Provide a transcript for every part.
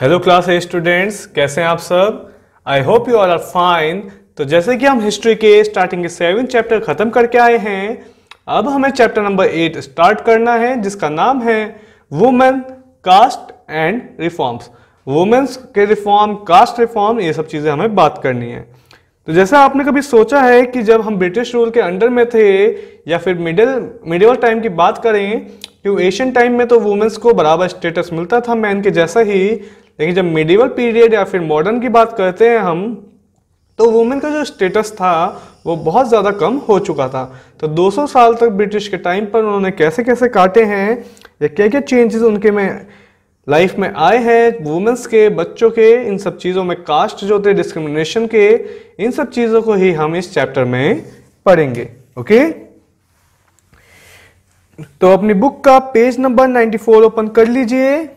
Hello class ए students, कैसे हैं आप सब। I hope you all are fine. तो जैसे कि हम हिस्ट्री के स्टार्टिंग के 7 चैप्टर खत्म करके आए हैं, अब हमें चैप्टर नंबर 8 स्टार्ट करना है, जिसका नाम है women, caste and reforms. Women's के रिफॉर्म, कास्ट रिफॉर्म, ये सब चीजें हमें बात करनी है। तो जैसा आपने कभी सोचा है कि जब हम ब्रिटिश रूल के अंडर में थे या फिर मिडिवल टाइम की बात करें, क्योंकि एशियन टाइम में तो वुमेन्स को बराबर स्टेटस मिलता था मैन के जैसा ही, लेकिन जब मिडिवल पीरियड या फिर मॉडर्न की बात करते हैं हम, तो वुमेन का जो स्टेटस था वो बहुत ज़्यादा कम हो चुका था। तो 200 साल तक ब्रिटिश के टाइम पर उन्होंने कैसे कैसे काटे हैं या क्या क्या चेंजेस उनके में लाइफ में आए हैं, वुमेन्स के, बच्चों के, इन सब चीज़ों में, कास्ट जो थे, डिस्क्रिमिनेशन के, इन सब चीज़ों को ही हम इस चैप्टर में पढ़ेंगे। ओके, तो अपनी बुक का पेज नंबर 94 ओपन कर लीजिए।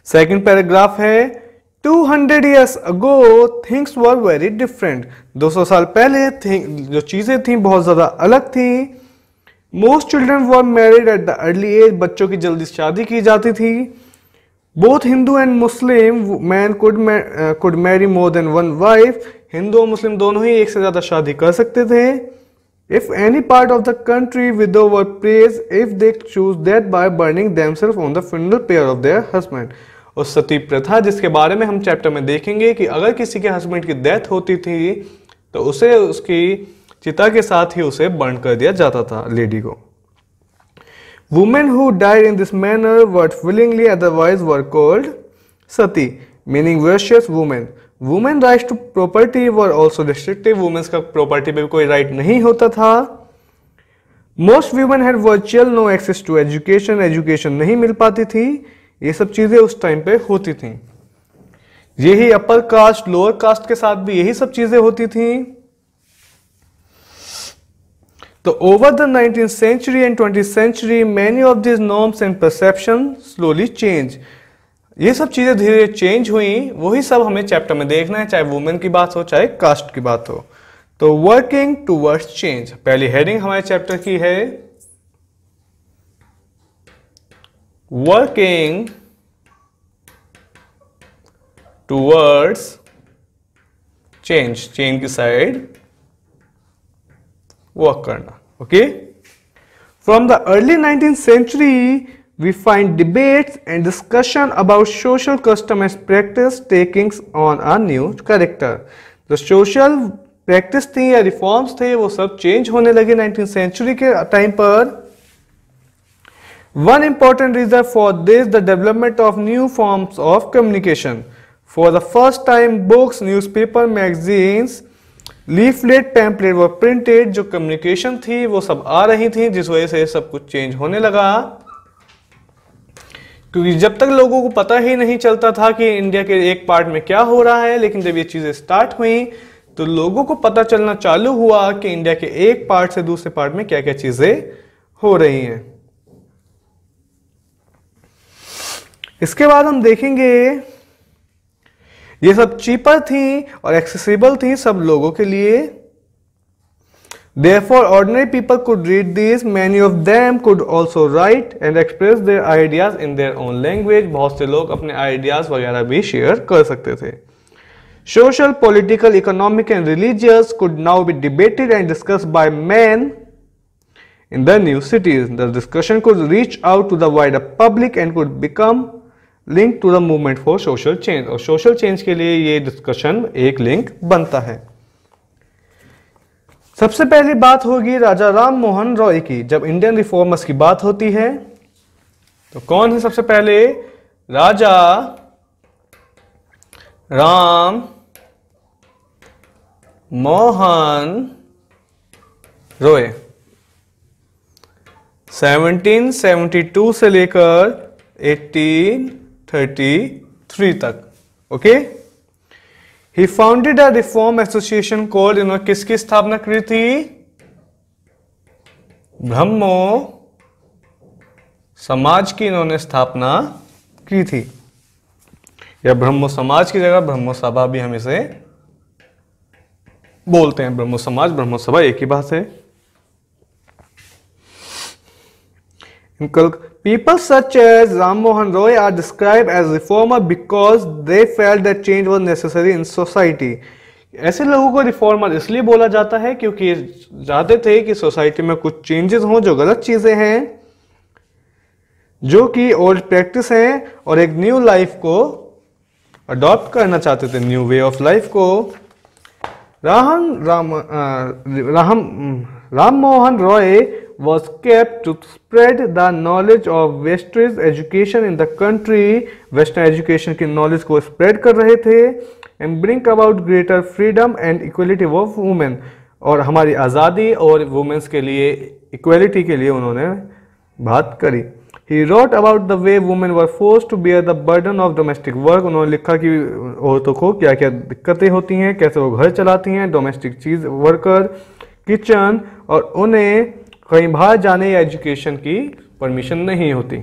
सेकंड पैराग्राफ है, 200 years ago things were very different। 200 साल पहले जो चीजें थी बहुत ज्यादा अलग थी। Most children were married at the early age। बच्चों की जल्दी शादी की जाती थी। Both Hindu and Muslim men could marry more than one wife। Hindu और मुस्लिम दोनों ही एक से ज्यादा शादी कर सकते थे। If any part of the country widow were praised if they choose that by burning themselves on the funeral pyre of their husband। और सती प्रथा, जिसके बारे में हम चैप्टर में देखेंगे कि अगर किसी के हस्बैंड की डेथ होती थी तो उसे उसकी चिता के साथ ही उसे बर्न कर दिया जाता था, लेडी को। Women who died in this manner but willingly otherwise were called sati, meaning virtuous women. Women rights to property were also restrictive. Womens का प्रॉपर्टी पे कोई राइट नहीं होता था। Most women had virtual no access to education. Education नहीं मिल पाती थी। ये सब चीजें उस टाइम पे होती थी। यही अपर कास्ट, लोअर कास्ट के साथ भी यही सब चीजें होती थी। तो over the 19th century and 20th century many of these norms and perception slowly change। ये सब चीजें धीरे धीरे चेंज हुई। वही सब हमें चैप्टर में देखना है, चाहे वुमेन की बात हो चाहे कास्ट की बात हो। तो वर्किंग टूवर्ड्स चेंज, पहली हेडिंग हमारे चैप्टर की है वर्किंग टूवर्ड्स चेंज, चेंज की साइड वर्क करना। Okay, from the early 19th century we find debates and discussion about social custom and practice taking on a new character। जो social practice थी या reforms थे वो सब चेंज होने लगे 19th century के टाइम पर। One important reason for this the development of new forms of communication। For the first time books, newspaper, magazines, leaflet, pamphlet were printed। जो कम्युनिकेशन थी वो सब आ रही थी, जिस वजह से सब कुछ चेंज होने लगा। क्योंकि जब तक लोगों को पता ही नहीं चलता था कि इंडिया के एक पार्ट में क्या हो रहा है, लेकिन जब ये चीजें स्टार्ट हुई तो लोगों को पता चलना चालू हुआ कि इंडिया के एक पार्ट से दूसरे पार्ट में क्या क्या चीजें हो रही हैं। इसके बाद हम देखेंगे ये सब चीपर थी और एक्सेसिबल थी सब लोगों के लिए। Therefore, ordinary people could read these। Many of them could also write and express their ideas in their own language। बहुत से लोग अपने आइडियाज वगैरह भी शेयर कर सकते थे। Social, political, economic and religious could now be debated and discussed by men in the new cities। The discussion could reach out to the wider public and could become linked to the movement for social change। और social change के लिए ये discussion एक link बनता है। सबसे पहली बात होगी राजा राम मोहन रॉय की। जब इंडियन रिफॉर्मर्स की बात होती है तो कौन है सबसे पहले? राजा राम मोहन रॉय। 1772 से लेकर 1833 तक। Okay, He founded a reform association called, इन्होंने किसकी स्थापना की थी? ब्रह्मो समाज की इन्होंने स्थापना की थी, या ब्रह्मो समाज की जगह ब्रह्मो सभा भी हम इसे बोलते हैं। ब्रह्मो समाज, ब्रह्मो सभा एक ही बात है। People such as Ram Mohan Roy are described as reformer because they felt that change was necessary in society. ऐसे लोगों को रिफॉर्मर इसलिए बोला जाता है क्योंकि चाहते थे कि सोसाइटी में कुछ चेंजेस हों जो गलत चीजें हैं, जो कि ओल्ड प्रैक्टिस हैं, और एक न्यू लाइफ को अडॉप्ट करना चाहते थे, न्यू वे ऑफ लाइफ को। Ram Mohan Roy was kept to spread the knowledge of Western education in the country. Western education की knowledge को spread कर रहे थे and bring about greater freedom and equality of women, और हमारी आज़ादी और वुमेन्स के लिए इक्वलिटी के लिए उन्होंने बात करी। He wrote about the way women were forced to bear the burden of domestic work. उन्होंने लिखा कि औरतों को क्या क्या दिक्कतें होती हैं, कैसे वो घर चलाती हैं, डोमेस्टिक चीज वर्कर, किचन, और उन्हें कहीं बाहर जाने या एजुकेशन की परमिशन नहीं होती।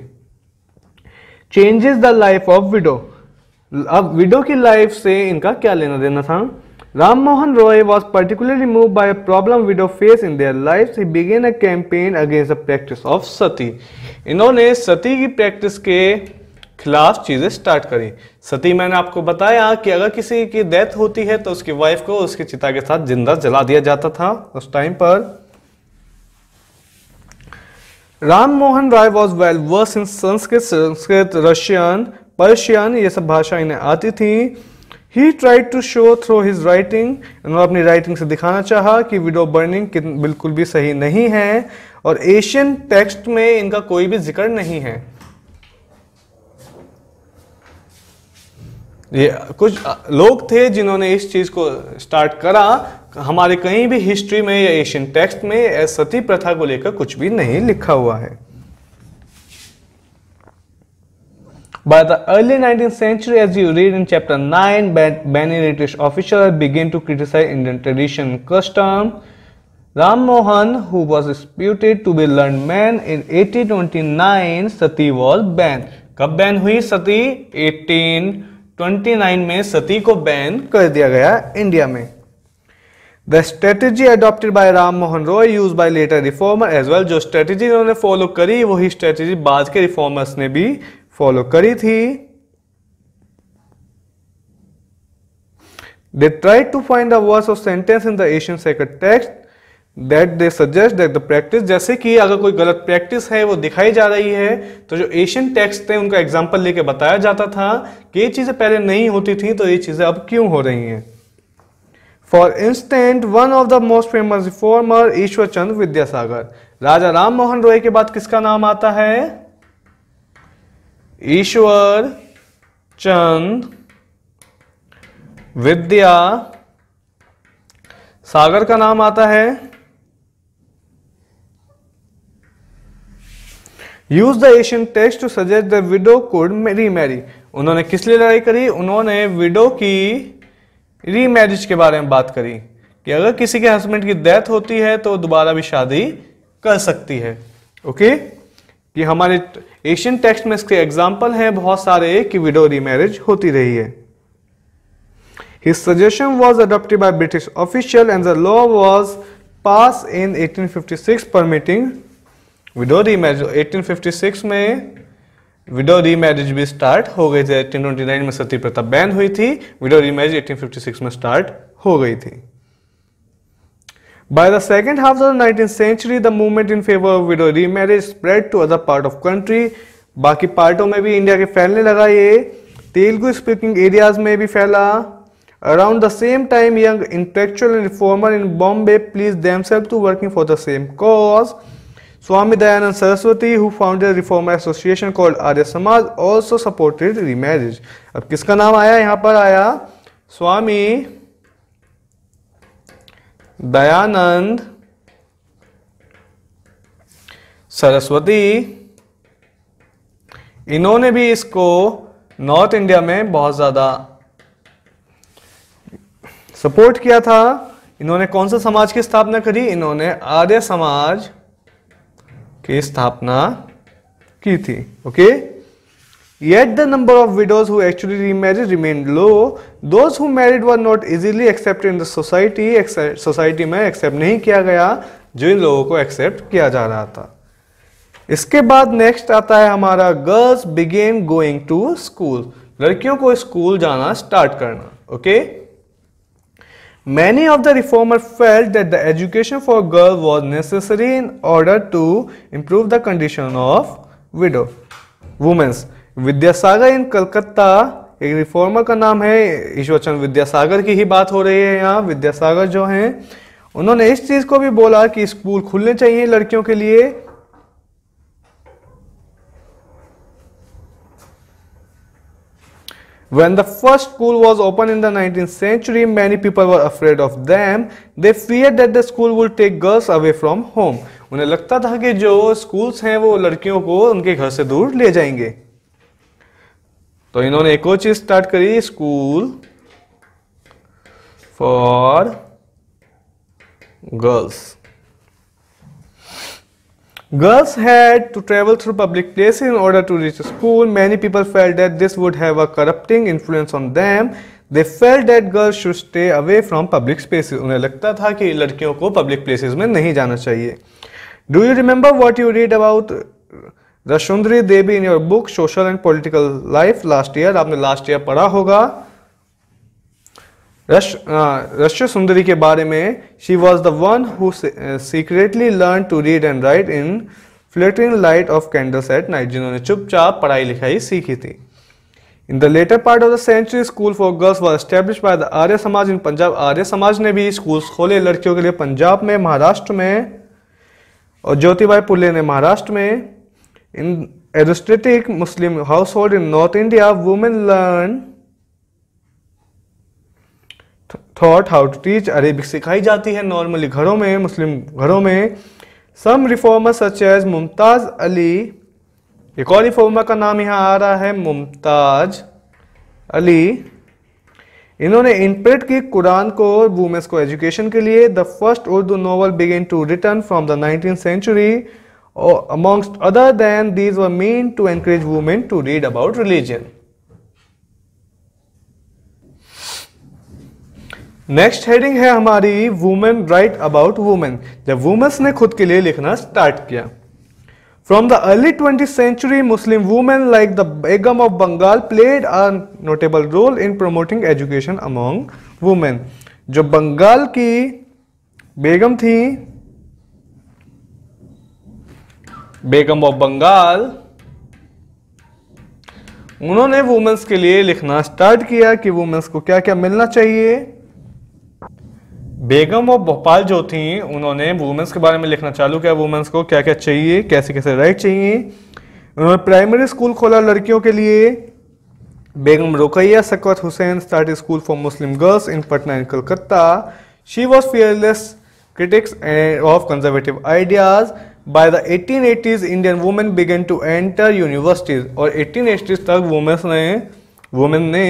Changes the life of widow. अब विडो की लाइफ से इनका क्या लेना देना था? Ram Mohan Roy was particularly move by a problem widow face in their life. He began a campaign against the practice of sati. इन्होंने सती की प्रैक्टिस के खिलाफ चीजें स्टार्ट करी। सती, मैंने आपको बताया कि अगर किसी की डेथ होती है तो उसकी वाइफ को उसकी चिता के साथ जिंदा जला दिया जाता था उस टाइम पर। Ram Mohan Roy was well versed in Sanskrit, Russian, Persian, ये सब भाषा इन्हें आती थी। He tried to show through his writing, उन्होंने अपनी राइटिंग से दिखाना चाहा कि विडो बर्निंग बिल्कुल भी सही नहीं है, और एशियन टेक्स्ट में इनका कोई भी जिक्र नहीं है। ये कुछ लोग थे जिन्होंने इस चीज को स्टार्ट करा। हमारे कहीं भी हिस्ट्री में या एशियन टेक्स्ट में सती प्रथा को लेकर कुछ भी नहीं लिखा हुआ है। By the early 19th century, as you read in chapter 9, many British officials began to criticize Indian tradition and custom. Ram Mohan, who was reputed to be a learned man, in 1829 Sati was banned. कब ban हुई सती? 1829 में सती को ban कर दिया गया India में। The strategy adopted by Ram Mohan Roy used by later reformer as well. जो strategy इन्होंने फॉलो करी वही स्ट्रेटेजी बाद के रिफॉर्मर्स ने भी फॉलो करी थी। They tried to find the verse of sentence in the Asian sacred text that they suggest that the practice, जैसे कि अगर कोई गलत प्रैक्टिस है वो दिखाई जा रही है तो जो एशियन टेक्स्ट थे उनका एग्जाम्पल लेके बताया जाता था कि ये चीजें पहले नहीं होती थी तो ये चीजें अब क्यों हो रही हैं। For instance, one of the most famous reformer ईश्वर चंद विद्यासागर। राजा राम मोहन रॉय के बाद किसका नाम आता है? ईश्वर चंद विद्या सागर का नाम आता है। Use the Asian text to suggest the widow could remarry. उन्होंने किस लिए लड़ाई करी? उन्होंने विडो की रीमैरिज के बारे में बात करी कि अगर किसी के हस्बैंड की डेथ होती है तो दोबारा भी शादी कर सकती है। ओके, कि हमारे एशियन टेक्स्ट में इसके एग्जाम्पल हैं बहुत सारे कि विडो रीमैरिज होती रही है। His suggestion was adopted by British official and the law was passed in 1856 permitting widow remarriage। 1856 में विडो रीमैरिज भी स्टार्ट हो गई थी। 1829 में सती प्रथा बैन हुई थी, विडो रीमैरिज 1856 में स्टार्ट हो गई थी। By the second half of the 19th century, the movement in favor of widow remarriage spread to other part of country। बाकी पार्टों में भी इंडिया के फैलने लगा, ये तेलुगु स्पीकिंग एरियाज में भी फैला। Around the same time, young intellectual and reformer in Bombay pleased themselves to working for the same cause। Swami Dayanand Saraswati, who founded a reformer association called Arya Samaj, also supported remarriage। अब किसका नाम आया यहाँ पर? आया स्वामी दयानंद सरस्वती। इन्होंने भी इसको नॉर्थ इंडिया में बहुत ज्यादा सपोर्ट किया था। इन्होंने कौन सा समाज की स्थापना करी? इन्होंने आर्य समाज की स्थापना की थी। Okay, yet the number of widows who actually remarried remained low। Those who married were not easily accepted in the society। Society में एक्सेप्ट नहीं किया गया जो इन लोगों को एक्सेप्ट किया जा रहा था। इसके बाद नेक्स्ट आता है हमारा girls begin going to school, लड़कियों को स्कूल जाना स्टार्ट करना। Okay, many of the reformer felt that the education for girl was necessary in order to improve the condition of widow womens. Vidyasagar in Calcutta, एक reformer का नाम है, ईश्वरचंद्र विद्यासागर की ही बात हो रही है यहाँ। विद्यासागर जो हैं उन्होंने इस चीज को भी बोला कि स्कूल खुलने चाहिए लड़कियों के लिए। When the first school was opened in the 19th century, many people were afraid of them. They feared that the school would take girls away from home. उन्हें लगता था कि जो स्कूल्स हैं वो लड़कियों को उनके घर से दूर ले जाएंगे। तो इन्होंने एक और चीज स्टार्ट करी, school for girls. Girls had to travel through public places in order to reach school. Many people felt that this would have a corrupting influence on them. They felt that girls should stay away from public spaces. उन्हें लगता था कि लड़कियों को public places में नहीं जाना चाहिए। Do you remember what you read about Rashundri Devi in your book Social and Political Life last year? आपने last year पढ़ा होगा रश्य सुंदरी के बारे में। She was the one who secretly learn to read and write in flittering light of candles at night, जिन्होंने चुपचाप पढ़ाई लिखाई सीखी थी। In the later part of the century school for girls was establish by the Arya Samaj in Punjab. Arya Samaj ने भी schools खोले लड़कियों के लिए पंजाब में, महाराष्ट्र में, और ज्योतिबाई फुले ने महाराष्ट्र में। In aristocratic Muslim household in North India, women learn thought how to teach. Arabic सिखाई जाती है नॉर्मली घरों में, मुस्लिम घरों में। Some reformer such as Mumtaz Ali, एक और रिफॉर्मर का नाम यहाँ आ रहा है मुमताज अली, इन्होंने इंटरप्रेट की कुरान को वुमेन्स को एजुकेशन के लिए। The first Urdu novel begin to return from the 19th century, amongst other than these were mean to encourage women to read about religion. Next heading है हमारी वुमेन राइट अबाउट वुमेन, जब womens ने खुद के लिए लिखना स्टार्ट किया। From the early 20th century, Muslim women like the begum of Bengal played a notable role in promoting education among women. जो बंगाल की बेगम थी, बेगम ऑफ बंगाल, उन्होंने वुमेन्स के लिए लिखना स्टार्ट किया कि वुमेन्स को क्या क्या मिलना चाहिए। बेगम ऑफ भोपाल जो थी उन्होंने वुमेन्स के बारे में लिखना चालू किया, वुमेन्स को क्या क्या चाहिए, कैसे कैसे राइट चाहिए। उन्होंने प्राइमरी स्कूल खोला लड़कियों के लिए। Begum Rukaiya Sakhawat Hussain started school for Muslim girls in Patna and Calcutta. She was fearless critics of conservative ideas. By the 1880s, Indian women began to enter universities, और 1880s तक वुमेन ने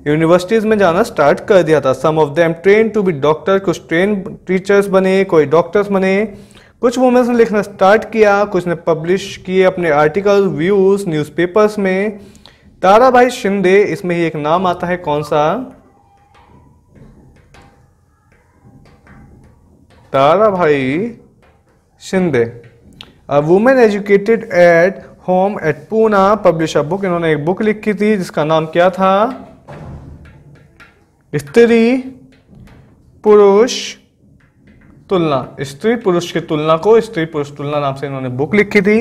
यूनिवर्सिटीज में जाना स्टार्ट कर दिया था। Some of them train to be doctor, कुछ train teachers बने, कोई डॉक्टर्स बने। कुछ वुमेन्स ने लिखना स्टार्ट किया, कुछ ने पब्लिश किए अपने आर्टिकल व्यूज न्यूज़पेपर्स में। ताराबाई शिंदे, इसमें ही एक नाम आता है, कौन सा? Tarabai Shinde. A women educated at home at Poona publish a book, इन्होंने एक बुक लिखी थी जिसका नाम क्या था? स्त्री पुरुष तुलना। स्त्री पुरुष की तुलना को स्त्री पुरुष तुलना नाम से इन्होंने बुक लिखी थी,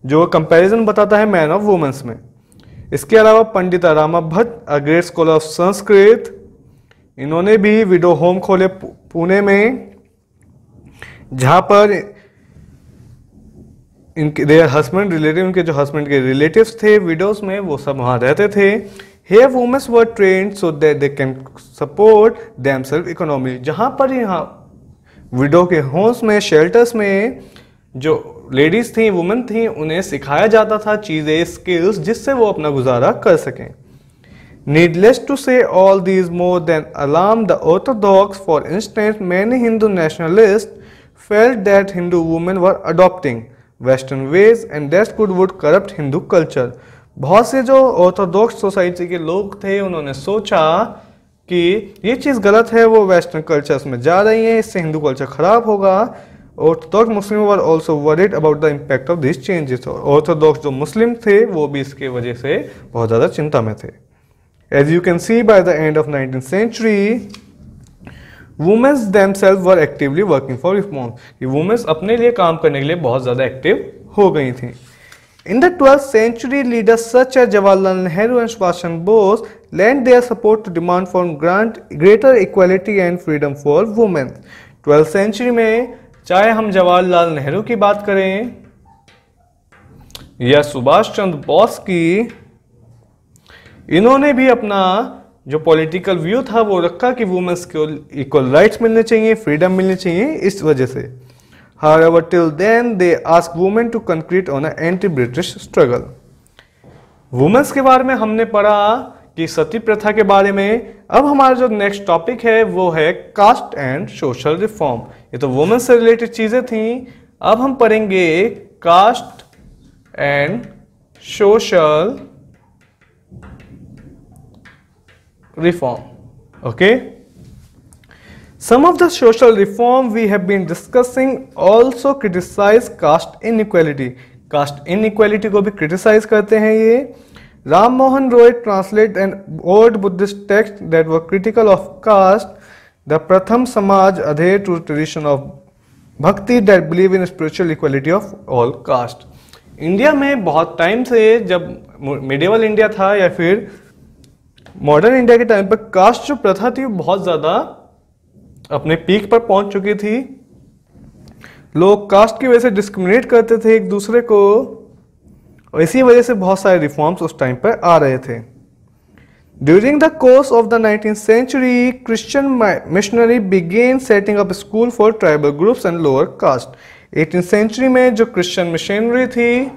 जो कंपैरिजन बताता है मैन ऑफ वुमेन्स में। इसके अलावा Pandita Rama Bhatt, a great scholar of Sanskrit, इन्होंने भी विडो होम खोले पुणे में, जहां पर इनके देयर हस्बैंड रिलेटिव, उनके जो हस्बैंड के रिलेटिव्स थे विडोज में, वो सब वहां रहते थे। Here women were trained so that they can support themselves economically, जहां पर यहाँ विडो के होम्स में, शेल्टर्स में जो लेडीज थी, वुमेन थी, उन्हें सिखाया जाता था चीजें, स्किल्स, जिससे वो अपना गुजारा कर सकें। Needless to say, all these more than alarmed the orthodox. For instance, many Hindu nationalists felt that Hindu women were adopting Western ways and that would corrupt Hindu culture. बहुत से जो ऑर्थोडॉक्स सोसाइटी के लोग थे, उन्होंने सोचा कि ये चीज़ गलत है, वो वेस्टर्न कल्चर्स में जा रही हैं, इससे हिंदू कल्चर खराब होगा। Orthodox Muslim were also worried about the impact of this changes. Orthodox जो मुस्लिम थे वो भी इसके वजह से बहुत ज़्यादा चिंता में थे। As you can see by the end of 19th century women's themselves were actively working for reform. Women's अपने लिए काम करने के लिए बहुत ज़्यादा एक्टिव हो गई थी। In the 12th century, leaders such as Jawaharlal Nehru and Subhash Chandra Bose lent their support to demand for greater equality and freedom for women. 12th century में चाहे हम जवाहरलाल नेहरू की बात करें या सुभाष चंद्र बोस की, इन्होंने भी अपना जो पॉलिटिकल व्यू था वो रखा कि वुमेन्स को इक्वल राइट्स मिलने चाहिए, फ्रीडम मिलनी चाहिए। इस वजह से However, till then they asked women to concrete on an anti-British struggle. Women's के बारे में हमने पढ़ा कि सती प्रथा के बारे में। अब हमारा जो नेक्स्ट टॉपिक है वो है कास्ट एंड सोशल रिफॉर्म। ये तो वुमेन्स से रिलेटेड चीजें थी। अब हम पढ़ेंगे caste and social reform. Okay, some of the social reform we have been discussing also criticize caste inequality. caste inequality को भी criticize करते हैं ये। Ram Mohan Roy translate an old Buddhist text that were critical of caste. The प्रथम समाज adhere to tradition of भक्ति that believe in spiritual equality of all caste. India में बहुत टाइम से, जब मिडिवल इंडिया था या फिर मॉडर्न इंडिया के टाइम पर, कास्ट जो प्रथा थी बहुत ज़्यादा अपने पीक पर पहुंच चुकी थी। लोग कास्ट की वजह से डिस्क्रिमिनेट करते थे एक दूसरे को, और इसी वजह से बहुत सारे रिफॉर्म्स उस टाइम पर आ रहे थे। During the course of the 19th century, Christian missionary began setting up school for tribal groups and lower caste. 18th century में जो क्रिश्चियन मिशनरी थी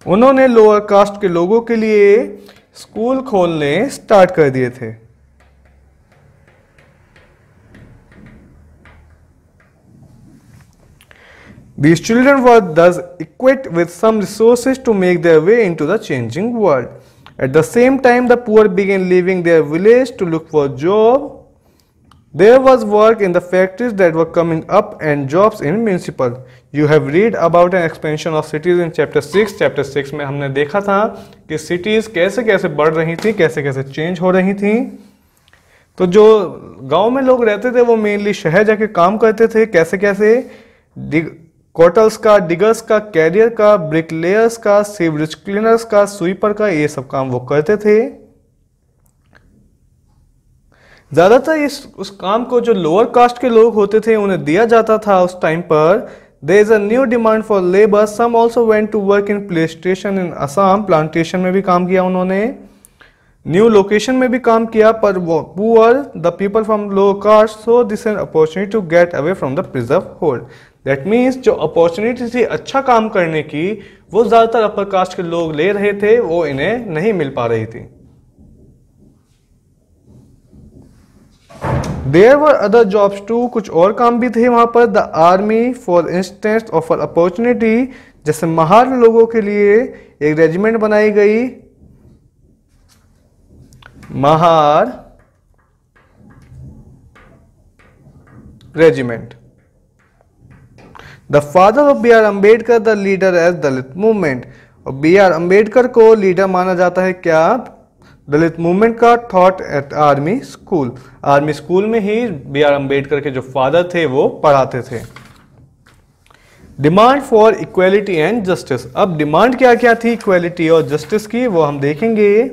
उन्होंने लोअर कास्ट के लोगों के लिए स्कूल खोलने स्टार्ट कर दिए थे। These children were thus equipped with some resources to make their way into the changing world. At the same time, the poor began leaving their village to look for job. There was work in the factories that were coming up and jobs in municipal. You have read about an expansion of cities in chapter 6. Chapter 6 में हमने देखा था कि cities कैसे कैसे बढ़ रही थी, कैसे कैसे चेंज हो रही थी। तो जो गांव में लोग रहते थे वो मेनली शहर जाके काम करते थे। कैसे कैसे? कॉटल्स का, डिगर्स का, कैरियर का, ब्रिकलेयर्स का, सीवरेज क्लीनर्स का, स्वीपर का, ये सब काम वो करते थे। ज्यादातर उस काम को जो लोअर कास्ट के लोग होते थे उन्हें दिया जाता था उस टाइम पर। There is a new demand for labour. Some also went to work in plantation in Assam. Plantation में भी काम किया उन्होंने, न्यू लोकेशन में भी काम किया। पर poor the people from low caste so this an opportunity to get away from the preserve hold. That means जो अपॉर्चुनिटी थी अच्छा काम करने की वो ज्यादातर अपर कास्ट के लोग ले रहे थे, वो इन्हें नहीं मिल पा रही थी। There were other jobs too, कुछ और काम भी थे वहां पर। The army for instance offer opportunity, जैसे महार लोगों के लिए एक रेजिमेंट बनाई गई, Mahar regiment. The father of B R Ambedkar the leader as Dalit movement. और बी आर अम्बेडकर को लीडर माना जाता है क्या? दलित मूवमेंट का। Thought at army school, army school में ही बी आर अम्बेडकर के जो फादर थे वो पढ़ाते थे। Demand for equality and justice. अब डिमांड क्या क्या थी इक्वेलिटी और जस्टिस की, वो हम देखेंगे।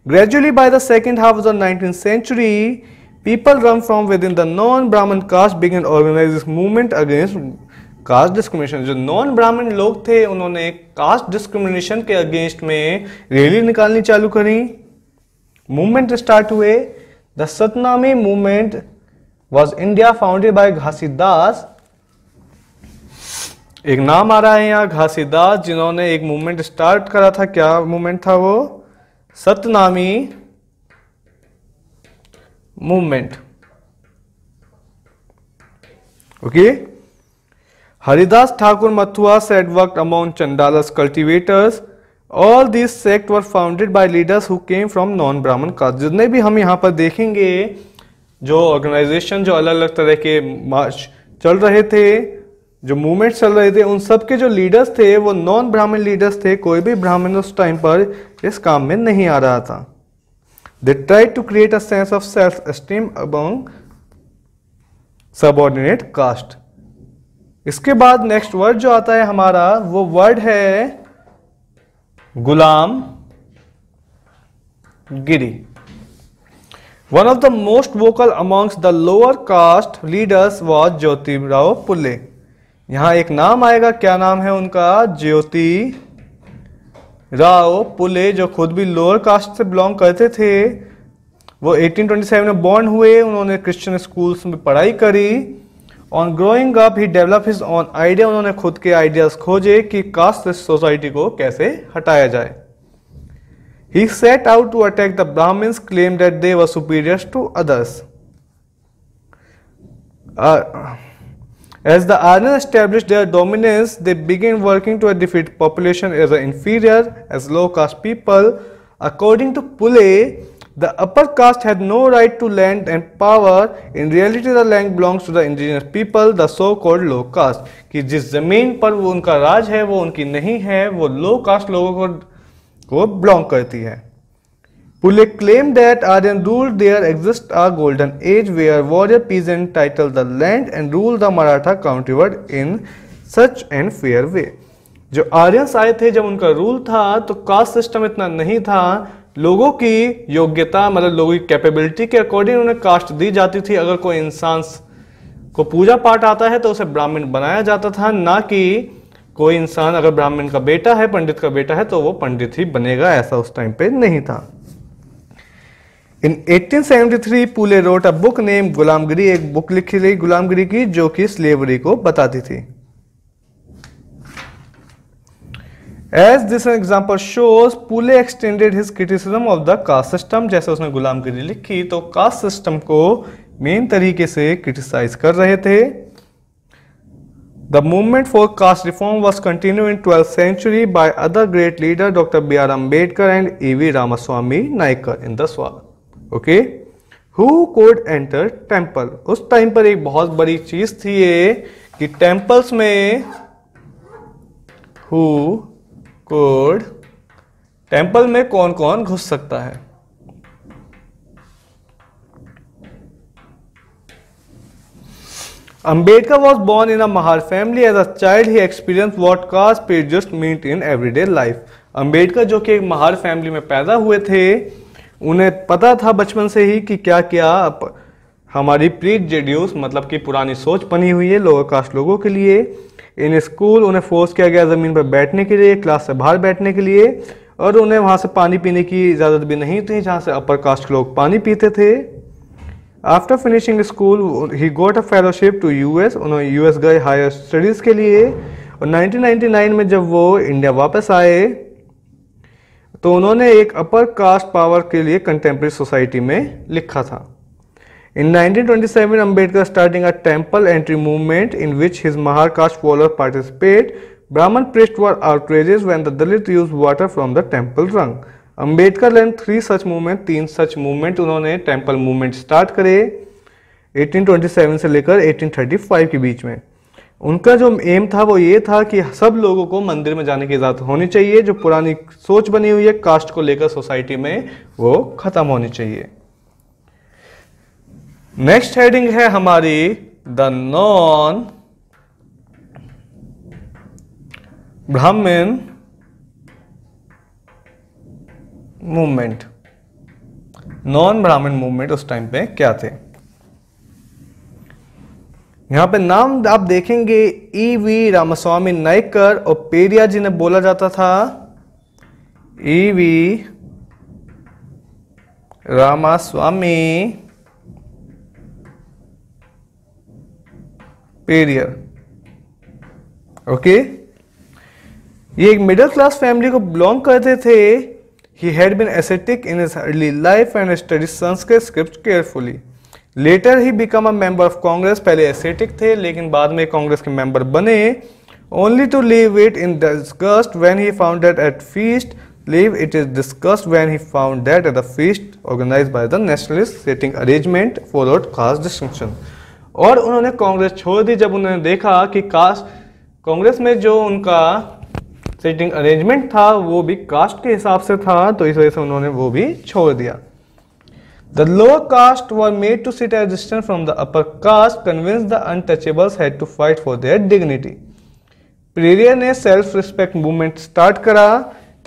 Gradually by the second half of the 19th century, people run from within the non-Brahmin caste began organize this movement against caste discrimination. जो नॉन ब्राह्मण लोग थे उन्होंने कास्ट डिस्क्रिमिनेशन के अगेंस्ट में रैली निकालनी चालू करी, मूवमेंट स्टार्ट हुए। The Satnami movement was India founded by Ghasidas. एक नाम आ रहा है यहाँ, घासीदास, जिन्होंने एक मूवमेंट स्टार्ट करा था। क्या मूवमेंट था वो? Satnami movement. Okay. Haridas Thakur Mathua said worked among Chandalas cultivators. All these sects were founded by leaders who came from non-Brahmin caste. जितने भी हम यहाँ पर देखेंगे जो ऑर्गेनाइजेशन, जो अलग अलग तरह के मार्च चल रहे थे, जो मूवमेंट चल रहे थे, उन सब के जो लीडर्स थे वो नॉन ब्राह्मण लीडर्स थे। कोई भी ब्राह्मण उस टाइम पर इस काम में नहीं आ रहा था। They try to create a sense of self esteem among subordinate caste. इसके बाद नेक्स्ट वर्ड जो आता है हमारा, वो वर्ड है Gulamgiri. One of the most vocal amongst the lower caste leaders was Jyotirao Phule. यहां एक नाम आएगा, क्या नाम है उनका? ज्योति राव फुले, जो खुद भी लोअर कास्ट से बिलोंग करते थे। वो 1827 में बॉर्न हुए। उन्होंने क्रिश्चियन स्कूल्स में पढ़ाई करी। On growing up he develop his on idea. उन्होंने खुद के आइडियाज खोजे कि कास्ट सोसाइटी को कैसे हटाया जाए। He set out to attack the Brahmins, claimed that they were superior to others. As the Aryans established their dominance, they began working to defeat population as inferior, as low caste people. According to Pule, the upper caste had no right to land and power. In reality, the land belongs to the indigenous people, the so-called low caste. कि जिस जमीन पर वो उनका राज है वो उनकी नहीं है, वो लो कास्ट लोगों को बिलोंग करती है। Pule claimed that Aryan ruled there exists a golden age where warrior peasants titled the land and ruled the Maratha countryward in such an fair way. जो आर्यंस आए थे, जब उनका रूल था तो कास्ट सिस्टम इतना नहीं था। लोगों की योग्यता, मतलब लोगों की कैपेबिलिटी के अकॉर्डिंग उन्हें कास्ट दी जाती थी। अगर कोई इंसान को पूजा पाठ आता है तो उसे ब्राह्मण बनाया जाता था, ना कि कोई इंसान अगर ब्राह्मण का बेटा है, पंडित का बेटा है, तो वो पंडित ही बनेगा। ऐसा उस टाइम पे नहीं था। इन 1873 पुले रोट अ बुक नेम गुलामगिरी। एक बुक लिखी गई गुलामगिरी की, जो कि स्लेवरी को बताती थी। As this example shows, Phule extended his criticism of the caste system. जैसे उसने गुलामगिरी लिखी तो कास्ट सिस्टम को मेन तरीके से क्रिटिसाइज कर रहे थे। The movement for caste reform was continued in 12th century by other great leaders, Dr. B.R. Ambedkar and E.V. Ramaswamy Naicker in the Swat. Okay, who could enter temple? उस time पर एक बहुत बड़ी चीज थी ये कि टेम्पल्स में who could, टेम्पल में कौन कौन घुस सकता है। Ambedkar was born in a Mahar family. As a child, he experienced what caste prejudice meant in everyday life. Ambedkar जो कि एक महार फैमिली में पैदा हुए थे, उन्हें पता था बचपन से ही कि क्या क्या हमारी प्रीजुडिस, मतलब कि पुरानी सोच बनी हुई है लोअर कास्ट लोगों के लिए। इन स्कूल उन्हें फोर्स किया गया ज़मीन पर बैठने के लिए, क्लास से बाहर बैठने के लिए, और उन्हें वहाँ से पानी पीने की इजाज़त भी नहीं थी जहाँ से अपर कास्ट लोग पानी पीते थे। After finishing school he got a fellowship to US. उन्होंने यूएस गए हायर स्टडीज़ के लिए, और 1999 में जब वो इंडिया वापस आए तो उन्होंने एक अपर कास्ट पावर के लिए कंटेम्प्रेरी सोसाइटी में लिखा था। In 1927 Ambedkar starting a temple entry movement in which his Mahar caste follower participate. Brahmin priest were outrages when the Dalit use water from the temple रंग। Ambedkar led 3 such movement, 3 such movement उन्होंने temple movement start करे 1827 से लेकर 1835 के बीच में। उनका जो एम था वो ये था कि सब लोगों को मंदिर में जाने की इजाजत होनी चाहिए। जो पुरानी सोच बनी हुई है कास्ट को लेकर सोसाइटी में, वो खत्म होनी चाहिए। नेक्स्ट हेडिंग है हमारी द नॉन ब्राह्मण मूवमेंट। नॉन ब्राह्मण मूवमेंट उस टाइम पे क्या थे? यहां पे नाम आप देखेंगे, E.V. रामास्वामी नाइकर और पेरिया जिन्हें बोला जाता था। E.V. रामास्वामी पेरियर। ओके, ये एक मिडिल क्लास फैमिली को बिलोंग करते थे। He had been ascetic in his early life and studied Sanskrit scripts carefully. Later he became a member of Congress. पहले ascetic थे लेकिन बाद में कांग्रेस के मेंबर बने, only to leave it in disgust when he found that at feast leave, it is discussed when he found that at a feast organized by the nationalist sitting arrangement followed caste distinction. और उन्होंने कांग्रेस छोड़ दी जब उन्होंने देखा कि cast Congress में जो उनका सिटिंग अरेंजमेंट था वो भी कास्ट के हिसाब से था, तो इस वजह से उन्होंने वो भी छोड़ दिया. The lower caste were made to sit at a distance from the upper caste, convinced the untouchables had to fight for their dignity. Periyar ने सेल्फ रिस्पेक्ट मूवमेंट स्टार्ट करा.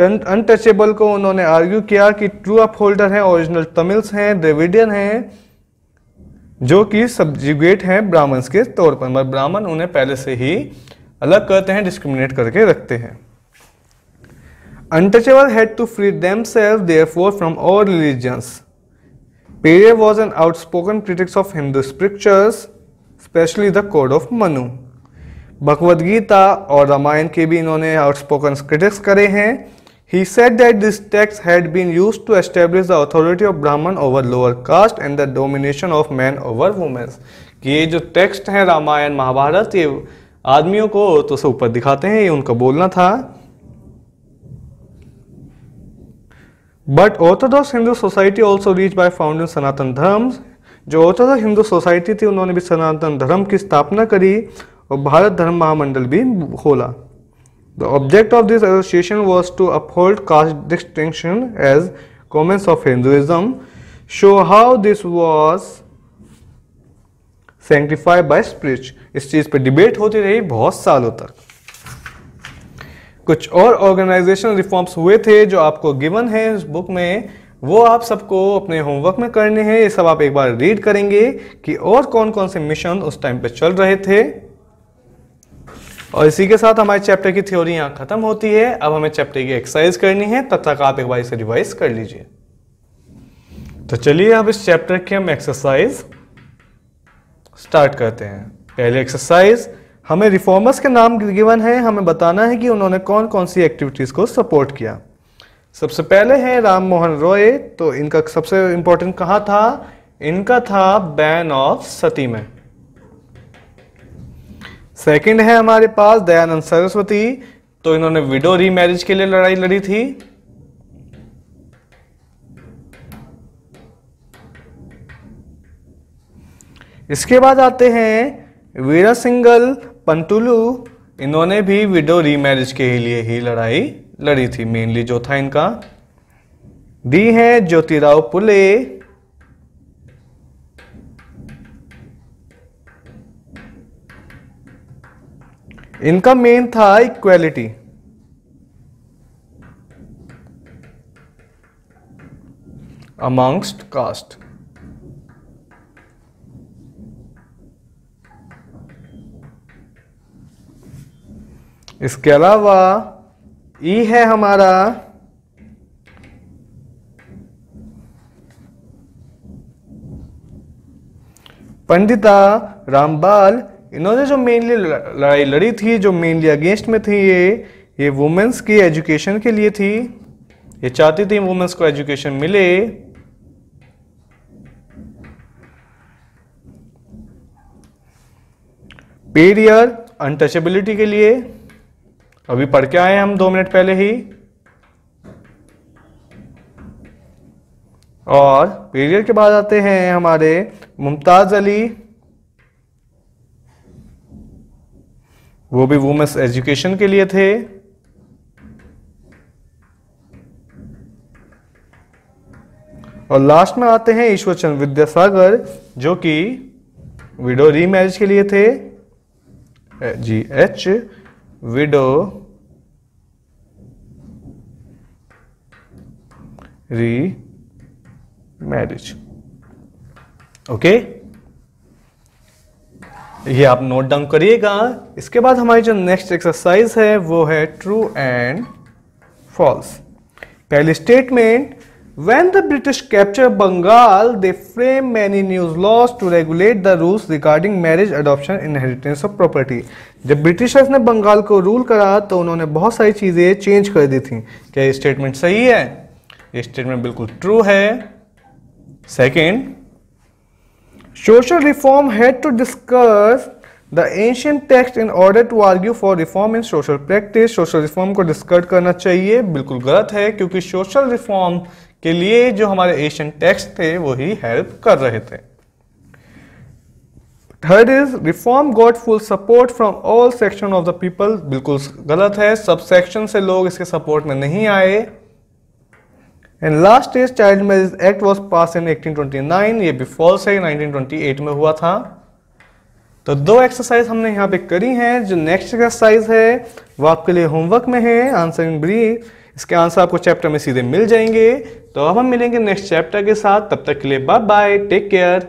अनटचेबल को उन्होंने आर्ग्यू किया कि ट्रू अपहोल्डर हैं, original Tamils हैं, Dravidian हैं, जो कि सब्जुगेट हैं ब्राह्मण्स के तौर पर, मगर ब्राह्मण उन्हें पहले से ही अलग करते हैं, डिस्क्रिमिनेट करके रखते हैं. Untouchable had to free themselves therefore from all religions. Periyar was an outspoken critic of Hindu scriptures, especially the Code of Manu. Bhagavad Gita और रामायण के भी इन्होंने आउटस्पोकन क्रिटिक्स करे हैं. He said that this text had been used to establish the authority of Brahman over lower caste and the domination of men over women. कि ये जो text है रामायण महाभारत, ये आदमियों को तो से ऊपर दिखाते हैं, ये उनका बोलना था. But Orthodox Hindu society also reached by founding Sanatan Dharma. जो ऑर्थोडॉक्स हिंदू सोसाइटी थी उन्होंने भी सनातन धर्म की स्थापना करी और भारत धर्म महामंडल भी खोला. The object of this association was to uphold caste distinction as comments of Hinduism, show how this was sanctified by spirits. इस चीज पे डिबेट होती रही बहुत सालों तक. कुछ और ऑर्गेनाइजेशन रिफॉर्म्स हुए थे जो आपको गिवन है इस बुक में, वो आप सबको अपने होमवर्क में करने हैं. ये सब आप एक बार रीड करेंगे कि और कौन कौन से मिशन उस टाइम पे चल रहे थे. और इसी के साथ हमारे चैप्टर की थ्योरी यहाँ खत्म होती है. अब हमें चैप्टर की एक्सरसाइज करनी है, तब तक आप एक बार इसे रिवाइज कर लीजिए. तो चलिए अब इस चैप्टर की हम एक्सरसाइज स्टार्ट करते हैं. पहले एक्सरसाइज, हमें रिफॉर्मर्स के नाम गिवन है, हमें बताना है कि उन्होंने कौन कौन सी एक्टिविटीज को सपोर्ट किया. सबसे पहले है राम मोहन रॉय. तो इनका सबसे इंपॉर्टेंट कहाँ था? इनका था बैन ऑफ सती में. सेकंड है हमारे पास दयानंद सरस्वती. तो इन्होंने विडो रीमैरिज के लिए लड़ाई लड़ी थी. इसके बाद आते हैं वीरासिंगल पंतुलू. इन्होंने भी विडो रीमैरिज के लिए ही लड़ाई लड़ी थी, मेनली जो था इनका. दी है ज्योतिराव फुले. इनका मेन था इक्वेलिटी. Amongst cast. इसके अलावा ई है हमारा पंडिता रामबाल. इन्होंने जो मेनली लड़ाई लड़ी थी, जो मेनली अगेंस्ट में थी, ये वुमेन्स की एजुकेशन के लिए थी. ये चाहती थी वुमेन्स को एजुकेशन मिले. पेरियर अनटचेबिलिटी के लिए, अभी पढ़ के आए हम 2 मिनट पहले ही. और पेरियर के बाद आते हैं हमारे मुमताज अली. वो भी वुमेन्स एजुकेशन के लिए थे. और लास्ट में आते हैं ईश्वर चंद्र विद्यासागर, जो कि विडो रीमैरिज के लिए थे. GH window remarriage. ओके, ये आप नोट डाउन करिएगा. इसके बाद हमारी जो नेक्स्ट एक्सरसाइज है वो है ट्रू एंड फॉल्स. पहली statement, when the British captured Bengal, they framed many new laws to regulate the rules regarding marriage, adoption, inheritance of property. जब ब्रिटिशर्स ने बंगाल को रूल करा तो उन्होंने बहुत सारी चीजें चेंज कर दी थी. क्या ये स्टेटमेंट सही है? ये स्टेटमेंट बिल्कुल ट्रू है. Second, social reform had to discuss the ancient text in order to argue for reform in social practice, social reform को डिस्कस करना चाहिए, बिल्कुल गलत है क्योंकि सोशल रिफॉर्म के लिए जो हमारे एशियन टेक्स्ट थे वही हेल्प कर रहे थे। Third is reform got full support from all section of the people, बिल्कुल गलत है, सब सेक्शन से लोग इसके सपोर्ट में नहीं आए। And last is child marriage act was pass in 1829, ये भी फॉल्स है, 1928 में हुआ था। तो 2 एक्सरसाइज हमने यहाँ पे करी हैं। जो नेक्स्ट एक्सरसाइज है वो आपके लिए होमवर्क में है, आंसर इन ब्रीफ। इसके आंसर आपको चैप्टर में सीधे मिल जाएंगे। तो अब हम मिलेंगे नेक्स्ट चैप्टर के साथ, तब तक के लिए बाय बाय, टेक केयर।